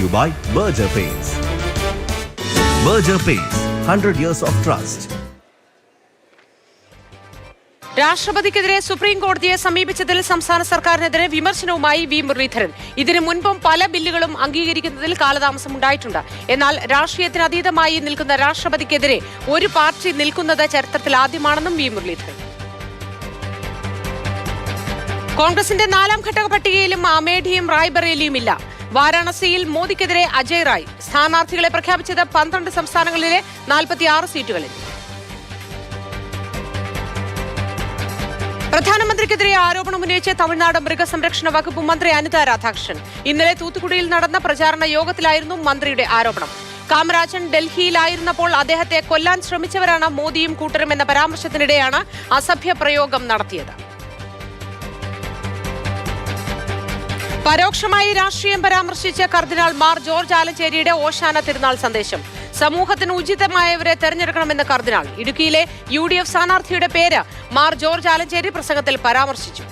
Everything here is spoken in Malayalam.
you by Berger Paints. Berger Paints, 100 years of trust. രാഷ്ട്രപതിക്കെതിരെ supreme കോടതിയെ സമീപിച്ചതിൽ സംസ്ഥാന സർക്കാരിനെതിരെ വിമർശനവുമായി വി മുരളീധരൻ. ഇതിനു മുൻപും പല ബില്ലുകളും അംഗീകരിക്കുന്നതിൽ കാലതാമസം ഉണ്ടായിട്ടുണ്ട്. എന്നാൽ രാഷ്ട്രീയത്തിന് അതീതമായി നിൽക്കുന്ന രാഷ്ട്രപതിക്കെതിരെ ഒരു പാർട്ടി നിൽക്കുന്നത് ചരിത്രത്തിൽ ആദ്യമാണെന്നും വി മുരളീധരൻ. കോൺഗ്രസിന്റെ 4ാം ഘട്ടക പട്ടികയിലും അമേഠിയും റായ്ബറേലിയും ഇല്ല. വാരാണസിയിൽ മോദിക്കെതിരെ അജയ് റായ്. സ്ഥാനാർത്ഥികളെ പ്രഖ്യാപിച്ചത് 12 സംസ്ഥാനങ്ങളിലെ 46 സീറ്റുകളിൽ. പ്രധാനമന്ത്രിക്കെതിരെ ആരോപണം ഉന്നയിച്ച് തമിഴ്നാട് മൃഗസംരക്ഷണ വകുപ്പ് മന്ത്രി അനിത രാധാകൃഷ്ണൻ. ഇന്നലെ തൂത്തുക്കുടിയിൽ നടന്ന പ്രചാരണ യോഗത്തിലായിരുന്നു മന്ത്രിയുടെ ആരോപണം. കാമരാജൻ ഡൽഹിയിലായിരുന്നപ്പോൾ അദ്ദേഹത്തെ കൊല്ലാൻ ശ്രമിച്ചവരാണ് മോദിയും കൂട്ടരും എന്ന പരാമർശത്തിനിടെയാണ് അസഭ്യ പ്രയോഗം നടത്തിയത്. പരോക്ഷമായി രാഷ്ട്രീയം പരാമർശിച്ച കർദിനാൾ മാർ ജോർജ് ആലഞ്ചേരിയുടെ ഓശാന തിരുനാൾ സന്ദേശം. സമൂഹത്തിന് ഉചിതമായവരെ തെരഞ്ഞെടുക്കണമെന്ന് കർദിനാൾ. ഇടുക്കിയിലെ UDF സ്ഥാനാർത്ഥിയുടെ പേര് മാർ ജോർജ് ആലഞ്ചേരി പ്രസംഗത്തിൽ പരാമർശിച്ചു.